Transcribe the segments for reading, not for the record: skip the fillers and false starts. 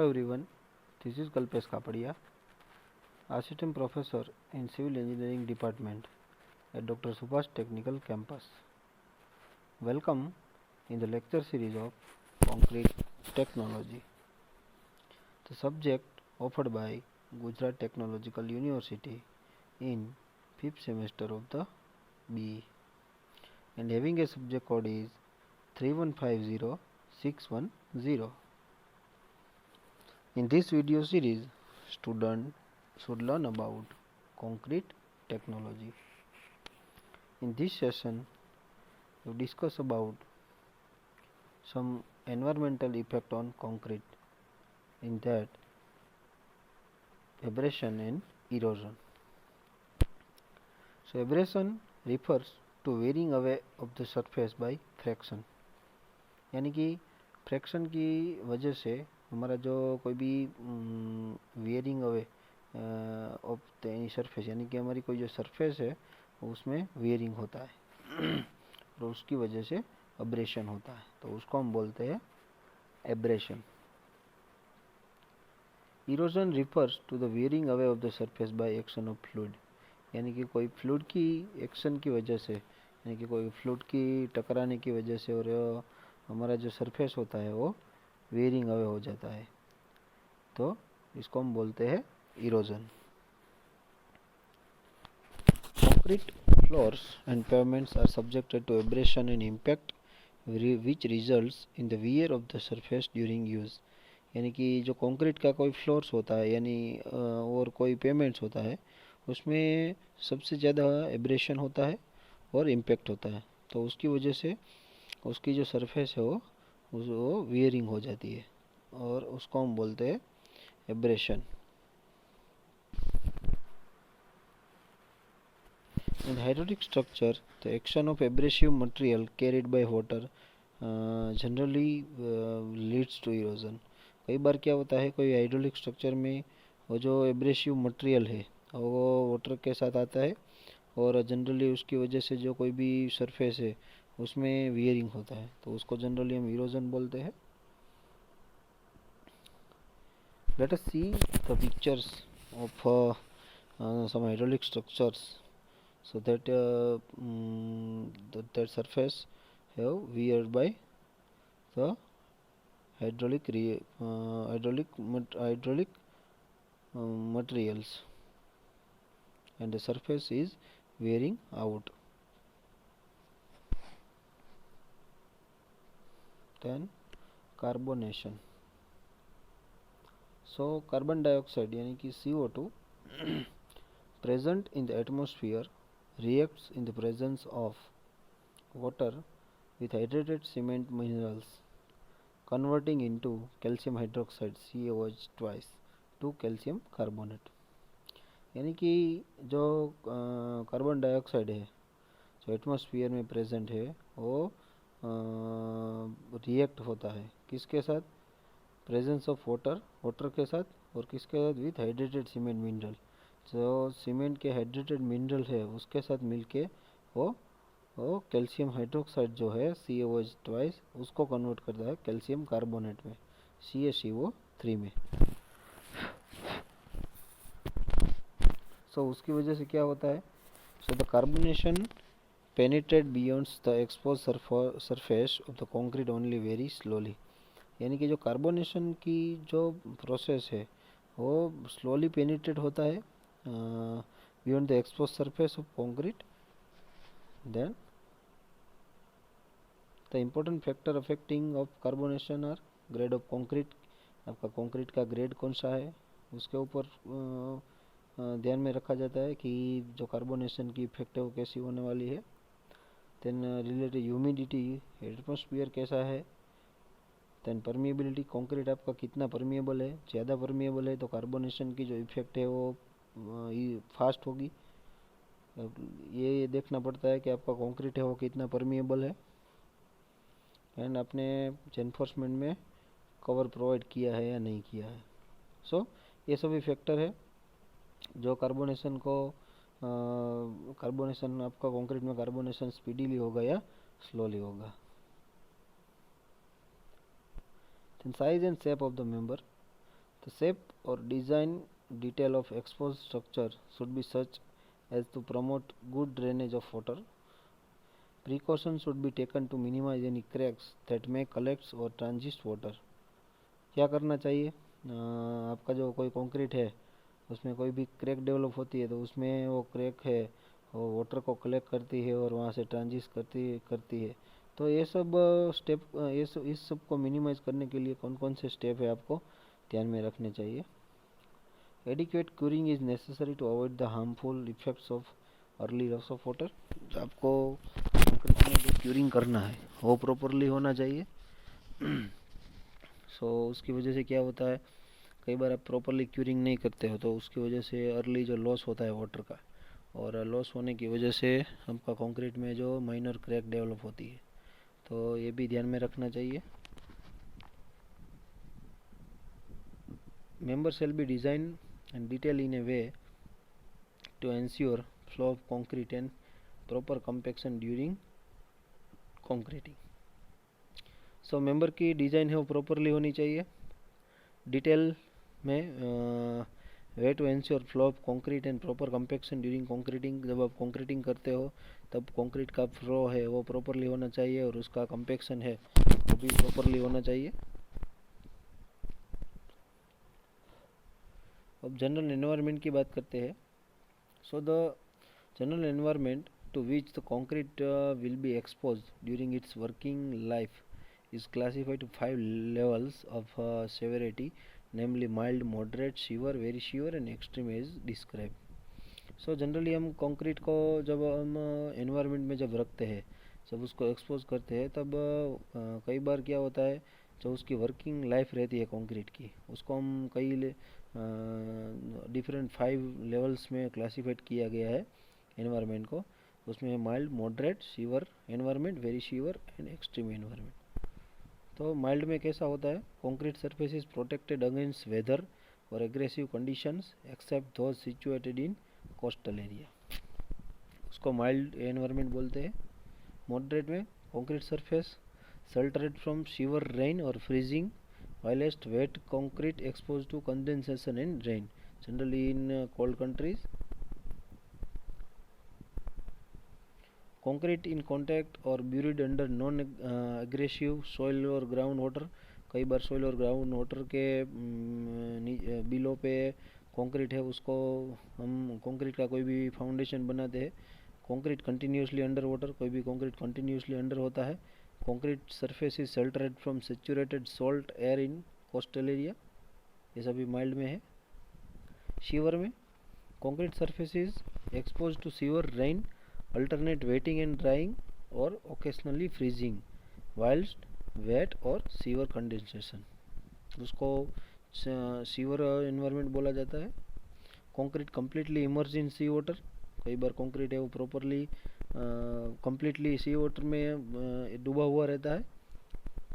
everyone, this is Kalpesh Kapadia, Assistant Professor in Civil Engineering Department at Dr. Subhash Technical Campus. Welcome in the lecture series of Concrete Technology. The subject offered by Gujarat Technological University in 5th semester of the BE and having a subject code is 3150610. In this video series, students should learn about concrete technology. In this session, we discuss about some environmental effect on concrete, in that abrasion and erosion. So abrasion refers to wearing away of the surface by fraction, यानी कि fraction की वजह से हमारा जो कोई भी wearing away of the any surface, यानी कि हमारी कोई जो सरफेस है उसमें वेयरिंग होता है और उसकी वजह से अब्रेशन होता है, तो उसको हम बोलते हैं abrasion. Erosion refers to the wearing away of the surface by action of fluid, यानी कि कोई फ्लूइड की एक्शन की वजह से, यानी कि कोई फ्लूइड की टकराने की वजह से और हमारा जो सरफेस होता है वो वेयरिंग अवे हो जाता है, तो इसको हम बोलते हैं erosion. Concrete floors and pavements are subjected to abrasion and impact which results in the wear of the surface during use. यानी कि जो कंक्रीट का कोई फ्लोर्स होता है यानी और कोई पेमेंट्स होता है उसमें सबसे ज़्यादा एब्रेशन होता है और इम्पैक्ट होता है, तो उसकी वजह से उसकी जो सरफेस है वो वियरिंग हो जाती है और उसको हम बोलते हैं abrasion. In hydraulic structure, the action of abrasive material carried by water generally leads to erosion. कई बार क्या होता है, कोई हाइड्रोलिक स्ट्रक्चर में वो जो एब्रेसिव मटेरियल है वो वाटर के साथ आता है और जनरली उसकी वजह से जो कोई भी सरफेस है उसमें वियरिंग होता है, तो उसको जनरली हम इरोजन बोलते हैं. Let us see the pictures of some hydraulic structures so that that surface have weared by the hydraulic materials and the surface is wearing out. Then carbonation. So carbon dioxide यानी कि CO2 present in the atmosphere reacts in the presence of water with hydrated cement minerals, converting into calcium hydroxide CaOH twice to calcium carbonate. यानी कि जो carbon dioxide है जो atmosphere में present है वो रिएक्ट होता है किसके साथ, प्रेजेंस ऑफ वाटर के साथ, और किसके साथ, विथ हाइड्रेटेड सीमेंट मिनरल. जो सीमेंट के हाइड्रेटेड मिनरल है उसके साथ मिलके वो कैल्शियम हाइड्रोक्साइड जो है CaOH ट्वाइस उसको कन्वर्ट करता है कैल्शियम कार्बोनेट में CaCO3 में. सो उसकी वजह से क्या होता है, so the carbonation penetrate beyond the expose surface of the concrete only very slowly, यानी कि जो कार्बोनेशन की जो प्रोसेस है वो स्लोली पेनिट्रेट होता है beyond the expose surface of concrete. Then the important factor affecting of carbonation are grade of concrete, आपका कंक्रीट का ग्रेड कौन सा है उसके ऊपर ध्यान में रखा जाता है कि जो कार्बोनेशन की इफेक्ट है वो कैसी होने वाली है. देन रिलेटेड ह्यूमिडिटी, एटमॉस्फेयर कैसा है. देन परमिएबिलिटी, कंक्रीट आपका कितना परमिएबल है, ज़्यादा परमिएबल है तो कार्बोनेशन की जो इफेक्ट है वो फास्ट होगी. ये देखना पड़ता है कि आपका कंक्रीट है वो कितना परमिएबल है एंड आपने एनफोर्समेंट में कवर प्रोवाइड किया है या नहीं किया है. सो ये सभी फैक्टर है जो कार्बोनेशन को कार्बोनेशन आपका कंक्रीट में कार्बोनेशन स्पीडीली होगा या स्लोली होगा. Then size and shape of the member. The shape or design detail of exposed structure should be such as to promote good drainage of water. Precautions should be taken to minimize any cracks that may collect or transit water. क्या करना चाहिए? आपका जो कोई concrete है उसमें कोई भी क्रैक डेवलप होती है तो उसमें वो क्रैक है वो वाटर को कलेक्ट करती है और वहाँ से ट्रांजिट करती है। तो ये सब स्टेप इस सब को मिनिमाइज करने के लिए कौन कौन से स्टेप है आपको ध्यान में रखने चाहिए। Adequate curing is necessary to avoid the harmful effects of early loss of water. आपको कंक्रीट में जो क्यूरिंग करना है वो प्रॉपरली होना चाहिए। उसकी वजह से क्या होता है, कई बार आप प्रॉपरली क्यूरिंग नहीं करते हो तो उसकी वजह से अर्ली जो लॉस होता है वाटर का, और लॉस होने की वजह से आपका कंक्रीट में जो माइनर क्रैक डेवलप होती है, तो ये भी ध्यान में रखना चाहिए। Member shall be design and detail in a way to ensure flow of concrete and proper compaction during concreting. Member की डिज़ाइन है वो प्रॉपरली होनी चाहिए। डिटेल में way to ensure flow of concrete and proper compaction during concreting. जब आप concreting करते हो तब कंक्रीट का फ्लो है वो प्रॉपरली होना चाहिए और उसका कंपैक्शन है वो भी प्रॉपरली होना चाहिए। अब जनरल एनवायरनमेंट की बात करते हैं। The general environment to which the concrete will be exposed during its working life is classified to 5 levels of severity, namely mild, moderate, severe, very severe and extreme as described। Generally हम concrete को जब हम environment में जब रखते हैं, जब उसको एक्सपोज करते हैं, तब कई बार क्या होता है, जो उसकी वर्किंग लाइफ रहती है कंक्रीट की, उसको हम कई डिफरेंट 5 लेवल्स में क्लासीफाइड किया गया है एनवायरनमेंट को। उसमें है mild, moderate, severe environment, very severe and extreme environment. तो माइल्ड में कैसा होता है, concrete surface is protected against weather और aggressive conditions except those situated in coastal area, उसको माइल्ड एनवायरनमेंट बोलते हैं। मॉडरेट में concrete surface sheltered from severe rain or freezing, whilst wet concrete exposed to condensation and rain, generally in cold countries। Concrete in contact और buried under non aggressive soil और ground water. कई बार soil और ground water के below पे concrete है उसको हम कंक्रीट का कोई भी फाउंडेशन बनाते हैं। कंक्रीट कंटिन्यूसली अंडर वाटर, कोई भी कंक्रीट कंटिन्यूसली अंडर होता है। Concrete surface is sheltered from saturated salt air in coastal area, ये सभी माइल्ड में है। सीवर में concrete surface is expose to severe rain, alternate wetting and drying or occasionally freezing whilst wet or severe condensation, उसको sewer environment बोला जाता है। Concrete completely immersed in sea water, कई बार कंक्रीट है वो प्रॉपरली completely सी water में डूबा हुआ रहता है,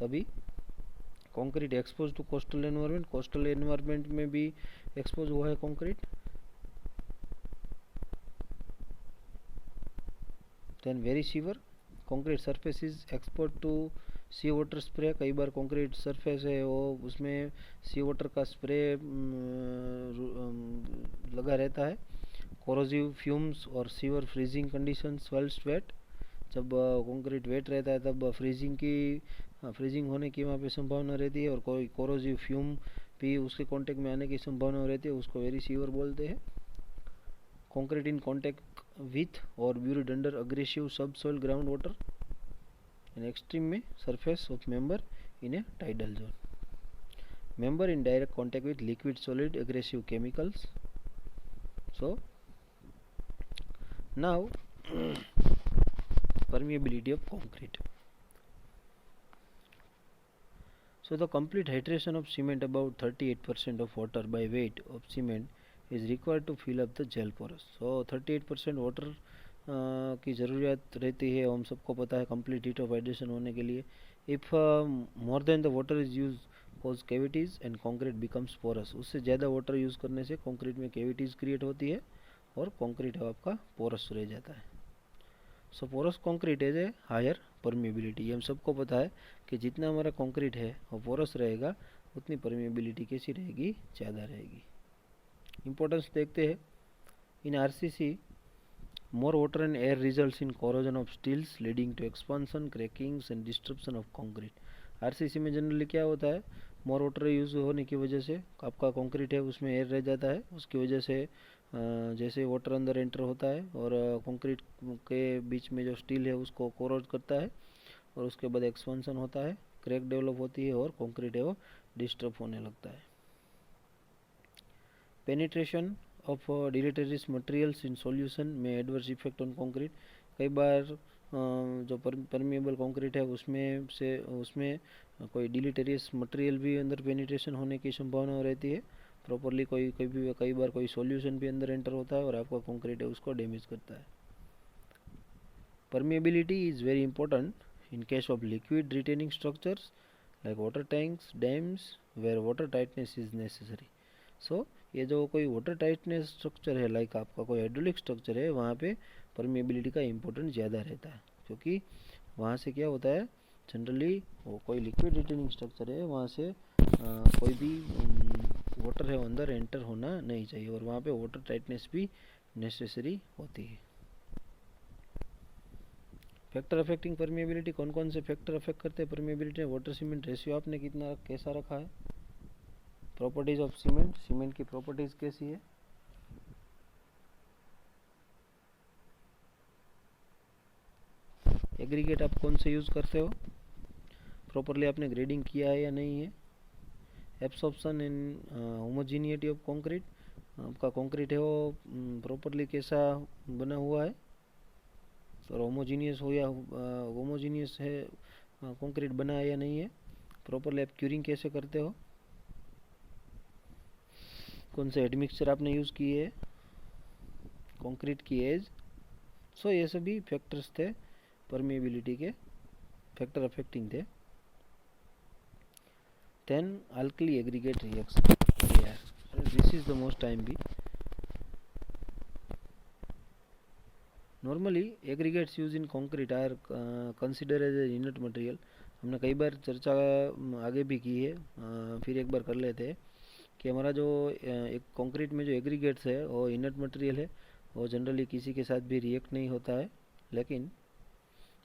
तभी concrete expose to coastal environment. Coastal environment में भी एक्सपोज हुआ है concrete. Then very severe, concrete surface is expose to sea water spray. कई बार कंक्रीट सरफेस है वो उसमें सी वाटर का स्प्रे लगा रहता है। कोरोसिव फ्यूम्स और severe freezing conditions whilst wet, जब कंक्रीट वेट रहता है तब फ्रीजिंग होने की वहाँ पे संभावना रहती है और कोई कोरोसिव फ्यूम भी उसके कांटेक्ट में आने की संभावना रहती है, उसको वेरी सीवर बोलते हैं। Concrete in contact with or buried under aggressive subsoil groundwater, and extreme में surface of member in a tidal zone, member in direct contact with liquid solid aggressive chemicals। So now permeability of concrete। So the complete hydration of cement about 38% of water by weight of cement is required to fill up the gel porous। 38% water की ज़रूरत रहती है, हम सबको पता है complete heat of hydration होने के लिए। If more than the water is use cause cavities and concrete becomes porous, उससे ज़्यादा वाटर यूज़ करने से कंक्रीट में कैविटीज़ क्रिएट होती है और कंक्रीट आपका पोरस रह जाता है। Porous concrete as a higher permeability, हम सबको पता है कि जितना हमारा कंक्रीट है वो पोरस रहेगा उतनी परमिएबिलिटी कैसी रहेगी, ज़्यादा रहेगी। इम्पोर्टेंस देखते हैं। इन RCC more water and air results in corrosion of steels leading to expansion, crackings and disruption of concrete। RCC में जनरली क्या होता है, मोर वाटर यूज़ होने की वजह से आपका कंक्रीट है उसमें एयर रह जाता है, उसकी वजह से जैसे वाटर अंदर एंटर होता है और कंक्रीट के बीच में जो स्टील है उसको कोरोड करता है और उसके बाद एक्सपेंशन होता है, क्रैक डेवलप होती है और कंक्रीट है वो डिस्टर्ब होने लगता है। Penetration of deleterious materials in solution में एडवर्स इफेक्ट ऑन कंक्रीट। कई बार जो परमिएबल कंक्रीट है उसमें कोई डिलेटेरियस मटेरियल भी अंदर पेनिट्रेशन होने की संभावना रहती है। प्रॉपरली कई बार कोई सॉल्यूशन भी अंदर एंटर होता है और आपका कंक्रीट है उसको डैमेज करता है। Permeability is very important in case of liquid retaining structures like water tanks, dams where water tightness is necessary. So ये जो कोई वाटर टाइटनेस स्ट्रक्चर है, लाइक आपका कोई हाइड्रोलिक स्ट्रक्चर है, वहाँ पे परमिएबिलिटी का इम्पोर्टेंस ज़्यादा रहता है, क्योंकि वहाँ से क्या होता है, जनरली वो कोई लिक्विड रिटेनिंग स्ट्रक्चर है वहाँ से कोई भी वाटर है अंदर एंटर होना नहीं चाहिए और वहाँ पे वाटर टाइटनेस भी नेसेसरी होती है। फैक्टर अफेक्टिंग परमिएबिलिटी, कौन कौन से फैक्टर अफेक्ट करते हैं परमिएबिलिटी? वाटर सीमेंट रेशियो आपने कितना कैसा रखा है? प्रॉपर्टीज ऑफ सीमेंट, सीमेंट की प्रॉपर्टीज कैसी है? एग्रीगेट आप कौन से यूज़ करते हो? प्रॉपरली आपने ग्रेडिंग किया है या नहीं है? Absorption and homogeneity of concrete, आपका कंक्रीट है वो प्रॉपरली कैसा बना हुआ है और होमोजीनियस हो या होमोजीनियस है कंक्रीट बना है या नहीं है? प्रॉपरली आप क्यूरिंग कैसे करते हो? कौन से एडमिक्सचर आपने यूज़ किए है? कंक्रीट की एज। सो ये सभी फैक्टर्स थे परमिएबिलिटी के, फैक्टर अफेक्टिंग थे। Then alkali aggregate reaction, this is the most time भी। Normally aggregates use in concrete are consider as a inert material. हमने कई बार चर्चा आगे भी की है, फिर एक बार कर लेते हैं कि हमारा जो एक कंक्रीट में जो एग्रीगेट्स है वो इनर्ट मटेरियल है, वो जनरली किसी के साथ भी रिएक्ट नहीं होता है, लेकिन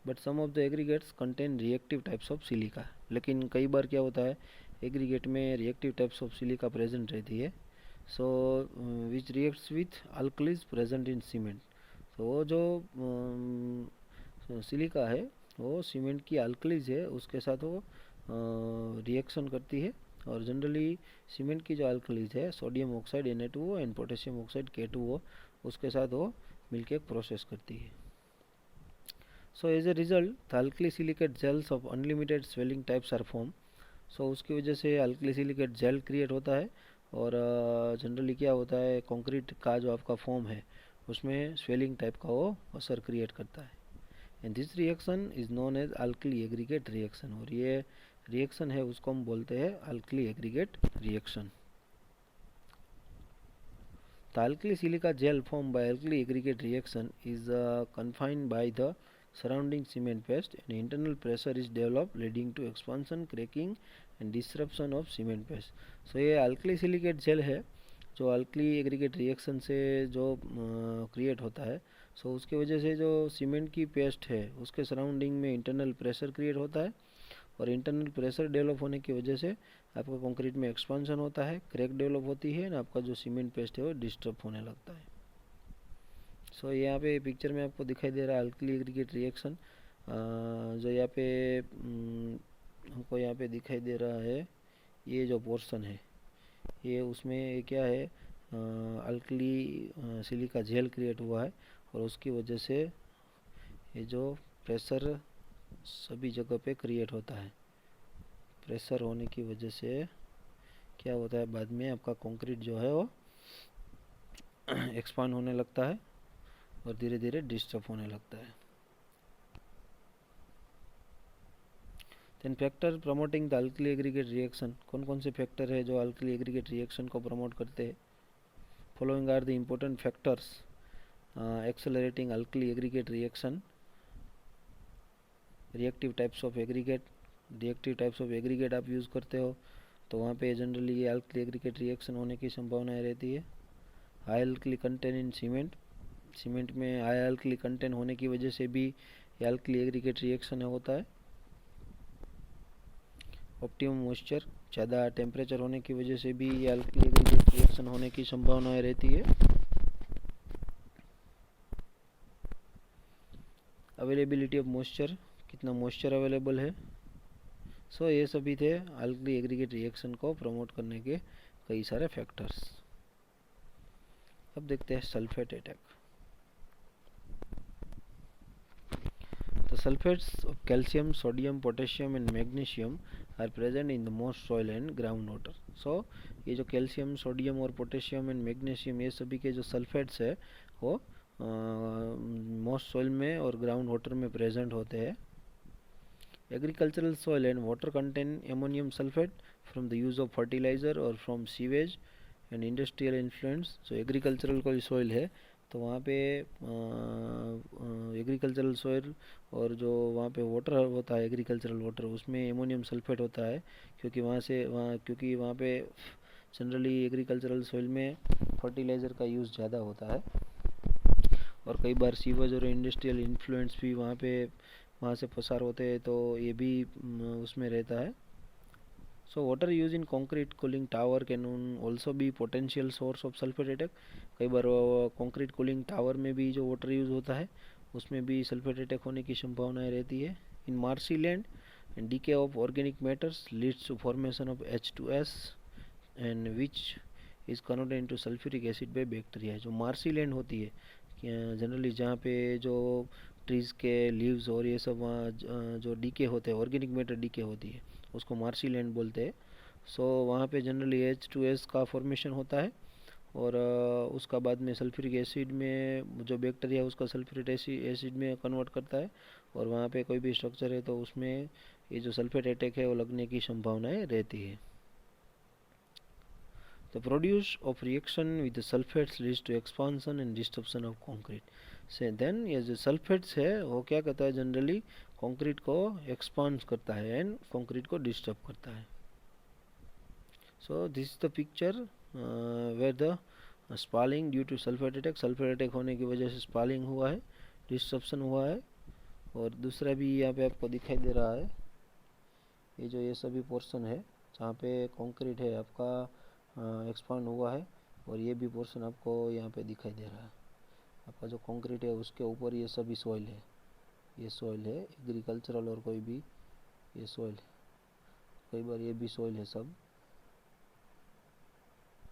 but some of the aggregates contain reactive types of silica. लेकिन कई बार क्या होता है, एग्रीगेट में reactive types of silica present रहती है, so which reacts with alkalies present in cement. तो वो जो सिलिका है वो सीमेंट की अल्कलीज है उसके साथ वो रिएक्शन करती है और जनरली सीमेंट की जो अल्कलीज है sodium oxide Na2O and potassium oxide K2O, उसके साथ वो मिलकर एक प्रोसेस करती है। So as a result the alkali silicate gels of unlimited swelling types are form. सो उसकी वजह से अल्कली सिलिकेट जेल क्रिएट होता है और जनरली क्या होता है, कंक्रीट का जो आपका फॉर्म है उसमें स्वेलिंग टाइप का वो असर क्रिएट करता है। And this reaction is known as alkali aggregate reaction, और ये रिएक्शन है उसको हम बोलते हैं alkali aggregate reaction. The alkali silica gel formed by alkali aggregate reaction is confined by the surrounding cement paste and internal pressure is developed leading to expansion, cracking and disruption of cement paste। So ये alkali silicate gel है जो alkali aggregate reaction से जो create होता है, सो उसके वजह से जो सीमेंट की पेस्ट है उसके सराउंडिंग में इंटरनल प्रेशर क्रिएट होता है और इंटरनल प्रेशर डेवलप होने की वजह से आपका कंक्रीट में एक्सपांशन होता है, क्रैक डेवलप होती है ना, आपका जो सीमेंट पेस्ट है वो डिस्टर्ब होने लगता है। सो यहाँ पे पिक्चर में आपको दिखाई दे रहा है अल्कली एग्रीगेट रिएक्शन, जो यहाँ पे हमको यहाँ पे दिखाई दे रहा है, ये जो पोर्शन है ये उसमें क्या है, अल्कली सिलिका जेल क्रिएट हुआ है और उसकी वजह से ये जो प्रेशर सभी जगह पे क्रिएट होता है। प्रेशर होने की वजह से क्या होता है, बाद में आपका कंक्रीट जो है वो एक्सपांड होने लगता है और धीरे धीरे डिस्टर्ब होने लगता है। Then factor promoting the alkali aggregate reaction, कौन कौन से फैक्टर है जो अल्कली एग्रीगेट रिएक्शन को प्रमोट करते हैं? Following are the important factors accelerating alkali aggregate reaction. Reactive types of aggregate, reactive types of aggregate आप यूज़ करते हो, तो वहाँ पे जनरली ये अल्कली एग्रीगेट रिएक्शन होने की संभावनाएं रहती है। High alkali content in cement, cement में हाई अल्कली कंटेंट होने की वजह से भी ये अल्कली एग्रीगेट रिएक्शन होता है। ऑप्टिमम मॉइस्चर, ज़्यादा टेम्परेचर होने की वजह से भी ये अल्कली एग्रीगेट रिएक्शन होने की संभावनाएं रहती है। अवेलेबिलिटी ऑफ मॉइस्चर, कितना मॉइस्चर अवेलेबल है। सो ये सभी थे अल्कली एग्रीगेट रिएक्शन को प्रमोट करने के कई सारे फैक्टर्स। अब देखते हैं sulphate attack. The sulfates of calcium, sodium, potassium and magnesium are present in the most soil and groundwater. So ये जो कैल्शियम, सोडियम और पोटेशियम एंड मैग्नीशियम ये सभी के जो सल्फेट्स है वो मोस्ट सॉइल में और ग्राउंड वाटर में प्रेजेंट होते हैं। Agricultural soil and water contain ammonium sulphate from the use of fertiliser और from sewage and industrial influence. जो एग्रीकल्चरल कोई सॉइल है तो वहाँ पे एग्रीकल्चरल सॉइल और जो वहाँ पे वाटर होता है एग्रीकल्चरल वाटर, उसमें एमोनियम सल्फेट होता है, क्योंकि वहाँ पे जनरली एग्रीकल्चरल सॉइल में फर्टिलाइज़र का यूज़ ज़्यादा होता है और कई बार सीवेज और इंडस्ट्रियल इन्फ्लुएंस भी वहाँ से पसार होते हैं, तो ये भी उसमें रहता है। So water used in concrete cooling tower can also be potential source of sulfate attack। कई बार कंक्रीट कूलिंग टावर में भी जो वाटर यूज़ होता है उसमें भी सल्फेट अटैक होने की संभावनाएं रहती है। In marshy land and decay of organic matters leads to formation of H2S and which is converted into sulphuric acid by bacteria. जो मार्सी लैंड होती है जनरली जहाँ पे जो ट्रीज़ के लीव्स और ये सब वहाँ जो डीके होते हैं, ऑर्गेनिक मैटर डीके होती है, उसको मार्सी लैंड बोलते हैं। सो वहाँ पे जनरली H2S का फॉर्मेशन होता है और उसका बाद में सल्फ्यूरिक एसिड में जो बैक्टीरिया है उसका सल्फ्यूरिक एसिड में कन्वर्ट करता है और वहाँ पे कोई भी स्ट्रक्चर है तो उसमें ये जो सल्फेट अटैक है वो लगने की संभावनाएं रहती है। The produce of reaction with the sulfates leads to expansion and disruption of concrete। से देन ये जो सल्फेट्स है वो क्या करता है, जनरली कंक्रीट को एक्सपांड करता है एंड कंक्रीट को डिस्टर्ब करता है। So this is the picture where the spalling due to sulphate attack, sulphate attack होने की वजह से स्पालिंग हुआ है, डिस्ट्रप्शन हुआ है। और दूसरा भी यहाँ पे आपको दिखाई दे रहा है, ये जो ये सभी पोर्शन है जहाँ पे कंक्रीट है आपका एक्सपांड हुआ है और ये भी पोर्शन आपको यहाँ पे दिखाई दे रहा है। आपका जो कंक्रीट है उसके ऊपर ये सभी सॉइल है, ये सॉइल है एग्रीकल्चरल और कोई भी ये सॉइल है, कई बार ये भी सॉइल है सब।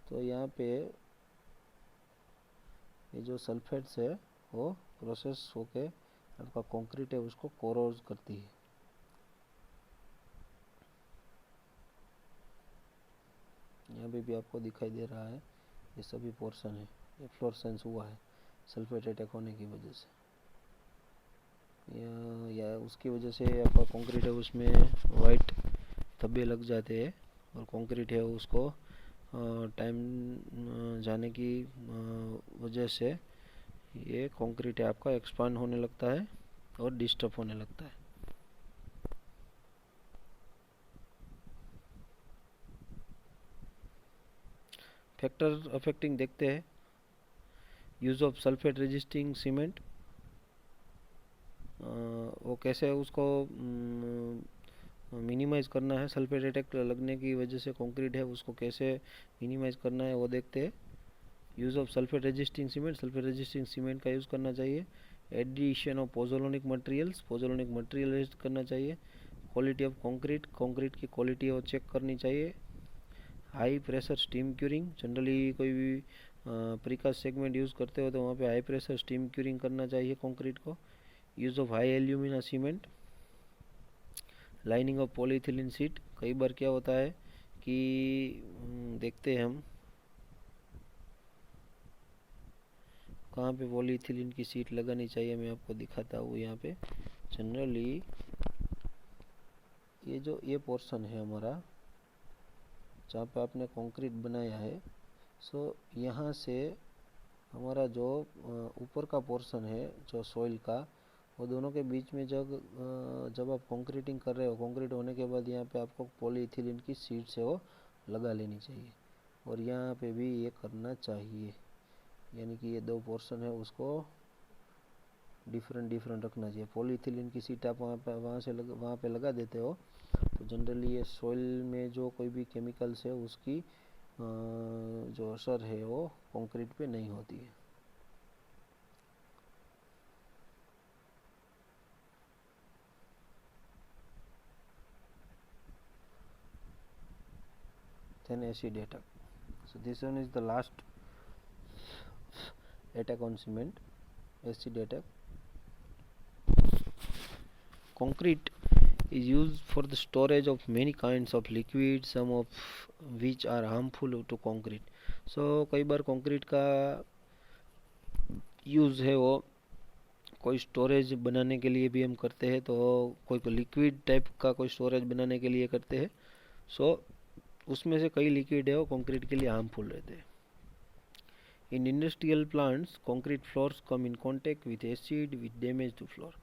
तो यहाँ पे ये जो सल्फेट्स है वो प्रोसेस होके आपका कंक्रीट है उसको कोरोज करती है। यहाँ पे भी आपको दिखाई दे रहा है ये सभी पोर्शन है, ये फ्लोरेसेंस हुआ है सल्फेट अटैक होने की वजह से, या उसकी वजह से आपका कंक्रीट है उसमें वाइट धब्बे लग जाते हैं और कंक्रीट है उसको टाइम जाने की वजह से ये कंक्रीट है आपका एक्सपांड होने लगता है और डिस्टर्ब होने लगता है। फैक्टर अफेक्टिंग देखते हैं। Use of sulphate resisting cement, वो कैसे उसको मिनिमाइज़ करना है, सल्फेट अटैक लगने की वजह से कंक्रीट है उसको कैसे मिनिमाइज़ करना है वो देखते हैं। Use of sulphate resisting cement, sulphate resisting cement का यूज़ करना चाहिए। Addition of pozzolanic materials, pozzolanic material add करना चाहिए। क्वालिटी ऑफ कंक्रीट, कंक्रीट की क्वालिटी वो चेक करनी चाहिए। High pressure steam curing, generally कोई भी प्रीकास्ट सेगमेंट यूज़ करते हो तो वहाँ पे हाई प्रेशर स्टीम क्यूरिंग करना चाहिए कंक्रीट को। Use of high alumina cement. Lining of polythene sheet, कई बार क्या होता है कि देखते हैं हम कहाँ पे पॉलीथिलीन की शीट लगानी चाहिए, मैं आपको दिखाता हूँ। यहाँ पे जनरली ये पोर्शन है हमारा जहाँ पे आपने कंक्रीट बनाया है, सो यहाँ से हमारा जो ऊपर का पोर्शन है जो सॉइल का, वो दोनों के बीच में जब आप कंक्रीटिंग कर रहे हो, कंक्रीट होने के बाद यहाँ पे आपको पॉलीइथिलीन की शीट से वो लगा लेनी चाहिए, और यहाँ पे भी ये करना चाहिए, यानी कि ये दो पोर्शन है उसको डिफरेंट रखना चाहिए। पॉलीथिलीन की सीट आप वहाँ पे लगा देते हो तो जनरली ये सॉइल में जो कोई भी केमिकल्स है उसकी जो असर है वो कंक्रीट पे नहीं होती है। Then acid attack. So this one is the last attack on cement, acid attack. Concrete is used for the storage of many kinds of liquids, some of which are harmful to concrete. So कई बार concrete का use है वो कोई storage बनाने के लिए भी हम करते हैं, तो कोई लिक्विड टाइप का कोई स्टोरेज बनाने के लिए करते हैं। सो उसमें से कई लिक्विड है वो कंक्रीट के लिए हार्मफुल रहते हैं। In industrial plants concrete floors come in contact with acid with damage to floor.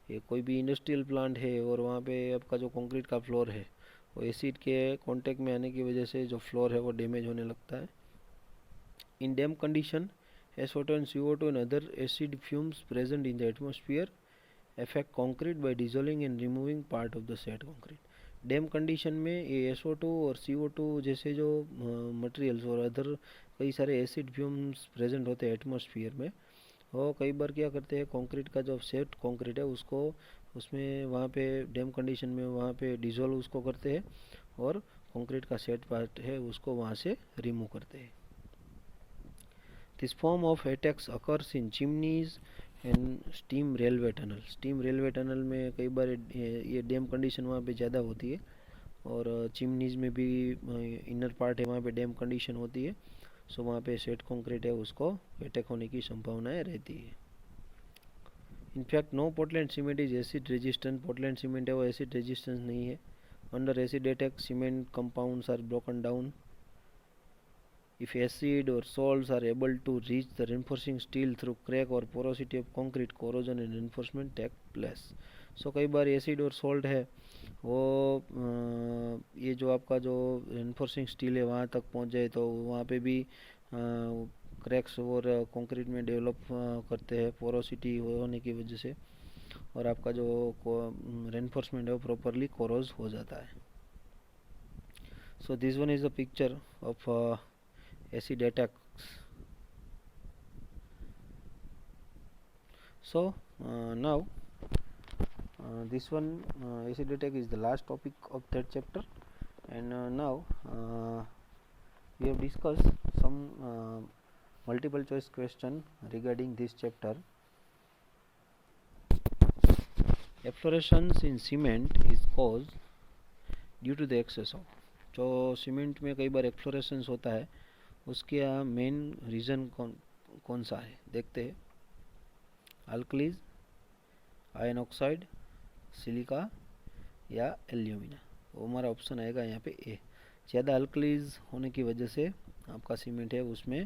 ये कोई भी इंडस्ट्रियल प्लांट है और वहाँ पे आपका जो कंक्रीट का फ्लोर है वो एसिड के कांटेक्ट में आने की वजह से जो फ्लोर है वो डैमेज होने लगता है। In damp condition SO2 and CO2 and other acid fumes present in the atmosphere affect concrete by dissolving and removing part of the said concrete. Dam condition में ये SO2 और CO2 जैसे जो मटेरियल्स और other कई सारे acid fumes present होते हैं एटमॉस्फेयर में, वो कई बार क्या करते हैं कंक्रीट का जो सेट कंक्रीट है उसको उसमें वहाँ पे डैम कंडीशन में वहाँ पे डिसॉल्व उसको करते हैं और कंक्रीट का सेट पार्ट है उसको वहाँ से रिमूव करते हैं। This form of attacks occurs in chimneys and steam railway tunnel. Steam railway tunnel में कई बार ये डैम कंडीशन वहाँ पे ज़्यादा होती है, और चिमनीज़ में भी इनर पार्ट है वहाँ पे डैम कंडीशन होती है। सो वहाँ पे सेट कंक्रीट है उसको अटैक होने की संभावनाएं रहती है। In fact no Portland cement is acid resistant. Portland cement है वो एसिड रेजिस्टेंस नहीं है। Under acid attack cement compounds are broken down if acid or salts are able to reach the reinforcing steel through crack or porosity of concrete, corrosion and reinforcement take place. So कई बार acid और salt है वो ये जो आपका जो reinforcing steel है वहाँ तक पहुँच जाए तो वहाँ पे भी क्रैक्स और कंक्रीट में डेवलप करते हैं पोरोसिटी होने की वजह से, और आपका जो रेनफोर्समेंट है वो प्रॉपरली कोरोज हो जाता है। So this one is the picture of acid attacks. So now this one acid attack is the last topic of that chapter, and now we have discussed some multiple choice question regarding this chapter. Efflorescence in cement is caused due to the excess of, जो cement में कई बार एक्फ्लोरेसेंस होता है उसके main reason कौन सा है देखते हैं। अल्कलीज, आयन ऑक्साइड, सिलिका या एल्यूमिना। वो हमारा ऑप्शन आएगा यहाँ पे ए। ज़्यादा अल्कलीज होने की वजह से आपका सीमेंट है उसमें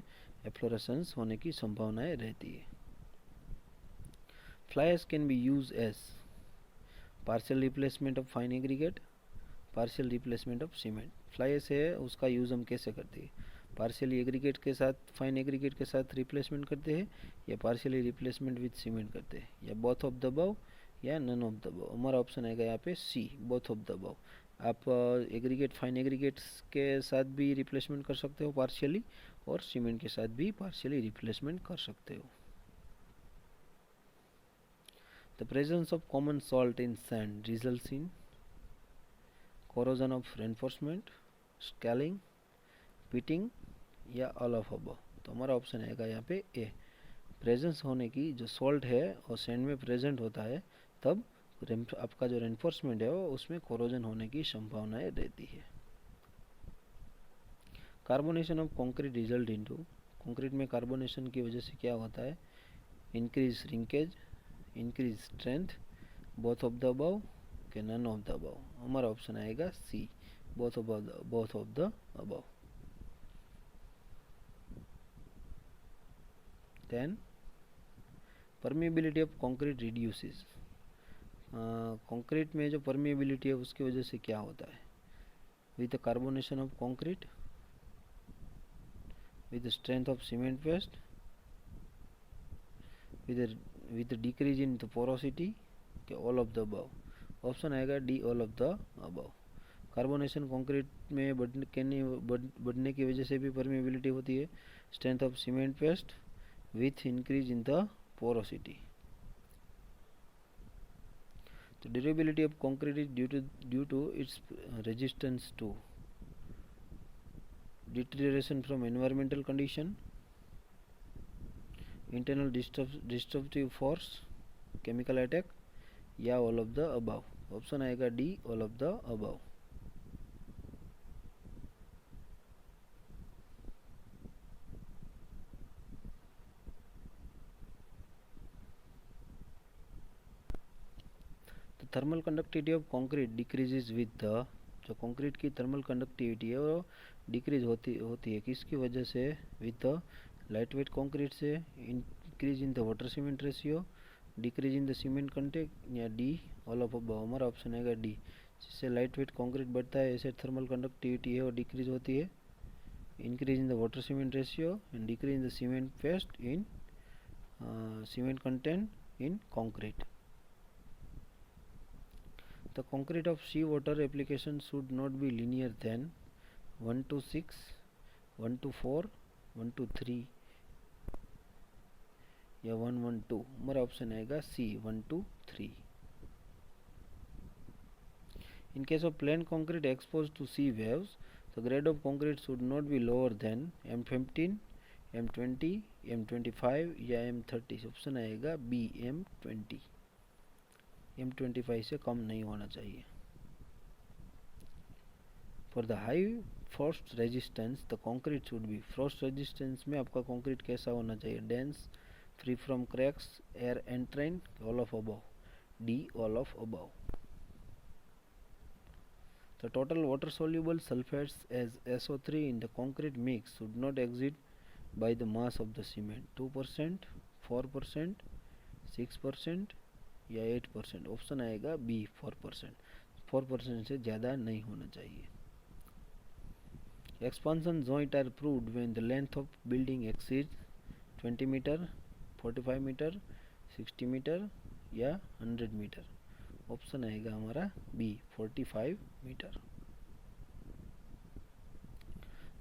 एफ्लोरेसेंस होने की संभावनाएं रहती है। Fly ash can be use as partial replacement of fine aggregate, partial replacement of cement. Fly ash है उसका यूज़ हम कैसे करते हैं, पार्शियली एग्रीगेट के साथ फाइन एग्रीगेट के साथ रिप्लेसमेंट करते हैं, या पार्शियली रिप्लेसमेंट विद सीमेंट करते हैं, या बोथ ऑफ द अबव या नन ऑफ द अबव। हमारा ऑप्शन आएगा यहाँ पे सी, बोथ ऑफ द अबव। आप एग्रीगेट फाइन एग्रीगेट्स के साथ भी रिप्लेसमेंट कर सकते हो पार्शियली, और सीमेंट के साथ भी पार्शियली रिप्लेसमेंट कर सकते हो। The presence of common salt in sand results in corrosion of reinforcement, scaling, pitting या ऑल ऑफ अबव। तो हमारा ऑप्शन आएगा यहाँ पे ए। प्रेजेंस होने की, जो सॉल्ट है और सैंड में प्रेजेंट होता है तब आपका जो रेनफोर्समेंट है वो उसमें कोरोजन होने की संभावनाएं रहती है। Carbonation of concrete result into, concrete में कार्बोनेशन की वजह से क्या होता है, increase shrinkage, increase strength, both of the above के नन ऑफ द अबव। हमारा ऑप्शन आएगा C, both of the above. Then permeability of concrete reduces। Concrete में जो परमिएबिलिटी है उसकी वजह से क्या होता है, with the carbonation of concrete, with the strength of cement paste, with the decrease in the porosity, all of the above. Option आएगा D, all of the above. Carbonation concrete में बढ़ने की वजह से भी परमेबिलिटी होती है, strength of cement paste with increase in the porosity. तो durability of concrete is due to its resistance to deterioration from environmental condition, internal destructive force, chemical attack, या all of the above। Option आएगा D, all of the above। तो thermal conductivity of concrete decreases with the, जो concrete की thermal conductivity है वो decrease होती है किसकी वजह से? With the light weight concrete से, increase in the water cement ratio, decrease in the cement content, या डी, ऑल ऑफ अबव। हमारा ऑप्शन आएगा डी। जिससे लाइट वेट कंक्रीट बढ़ता है ऐसे थर्मल कंडक्टिविटी है वो डिक्रीज होती है, increase in the water cement ratio and decrease in the cement paste in cement content in concrete. The concrete of seawater application should not be linear than 1 to 6, 1 to 4, 1 to 3 या 1, 1, 2। हमारा option आएगा सी, 1 to 3। In case of plain concrete exposed to sea waves, the grade of concrete should not be lower than M15, M20, M25 या M30। Option आएगा B, M20। M25 से कम नहीं होना चाहिए। For the high frost resistance the concrete should be, frost resistance में आपका concrete कैसा होना चाहिए? Dense, free from cracks, air entrain, all of above. D, all of above. The total water soluble sulfates as SO3 in the concrete mix should not exceed by the mass of the cement 2%, 4%, 6% या 8%। Option आएगा B, 4%। 4% से ज़्यादा नहीं होना चाहिए। Expansion joint are proved when the length of building exceed 20 metre, 45 metre, 60 metre या 100 metre. Option आएगा हमारा B, 45 metre.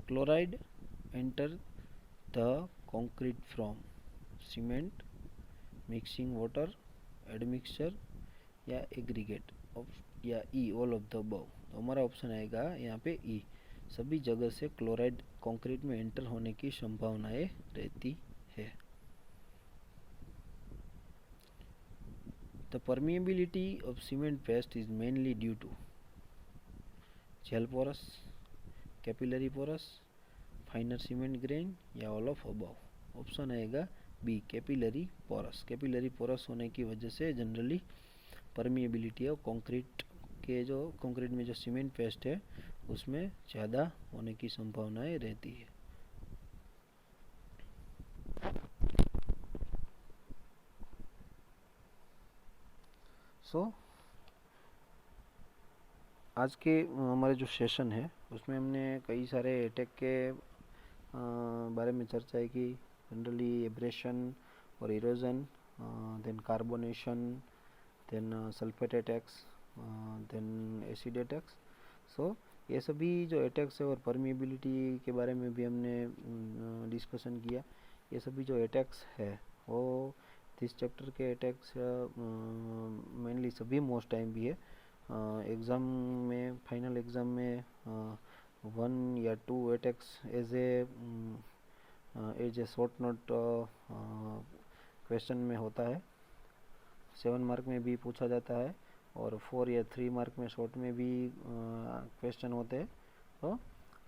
Chloride enter the concrete from cement, mixing water, admixture या एग्रीगेट, या E, all of the above. तो हमारा option आएगा यहाँ पे ई, सभी जगह से क्लोराइड कंक्रीट में एंटर होने की संभावनाएं रहती है। The permeability of cement paste is mainly due to gel porous, capillary porous, finer cement grain या ऑल ऑफ अबव। ऑप्शन आएगा B, capillary porous. Capillary porous होने की वजह से जनरली परमिएबिलिटी ऑफ कंक्रीट में जो सीमेंट पेस्ट है उसमें ज़्यादा होने की संभावनाएं रहती है। आज के हमारे जो सेशन है उसमें हमने कई सारे अटैक के बारे में चर्चा की, जनरली एब्रेशन और erosion, then carbonation, then sulphate attacks, then acid attacks. So ये सभी जो अटैक्स है और परमिएबिलिटी के बारे में भी हमने डिस्कशन किया। ये सभी जो अटैक्स है वो दिस चैप्टर के अटैक्स मेनली सभी मोस्ट टाइम भी है। एग्ज़ाम में, फाइनल एग्ज़ाम में 1 या 2 attacks as a short note question में होता है। 7 मार्क में भी पूछा जाता है और 4 या 3 मार्क में शॉर्ट में भी क्वेश्चन होते हैं। तो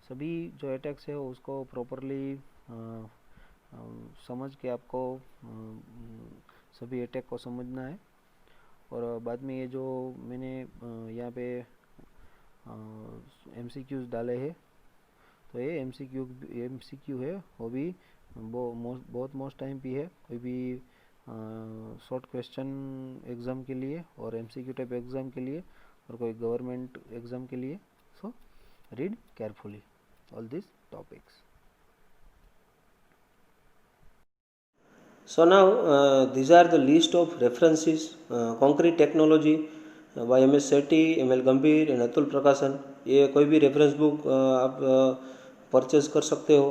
सभी जो अटैक्स है उसको प्रॉपरली समझ के आपको सभी अटैक को समझना है। और बाद में ये जो मैंने यहाँ पे MCQs डाले हैं, तो ये MCQ है वो भी बहुत मोस्ट टाइम भी है। कोई भी शॉर्ट क्वेश्चन एग्ज़ाम के लिए और MCQ टाइप एग्ज़ाम के लिए और कोई गवर्नमेंट एग्ज़ाम के लिए। सो Read carefully all these topics. So now these are the list of references, concrete technology by M S Shetty, M L Gambhir and Atul Prakashan. ये कोई भी रेफरेंस बुक आप परचेज कर सकते हो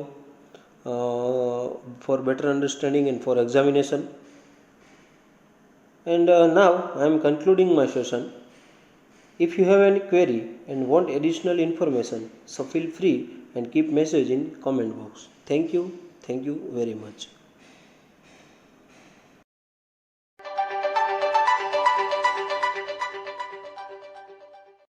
for better understanding and for examination. And now I am concluding my session. If you have any query and want additional information, so feel free and keep message in comment box. Thank you very much.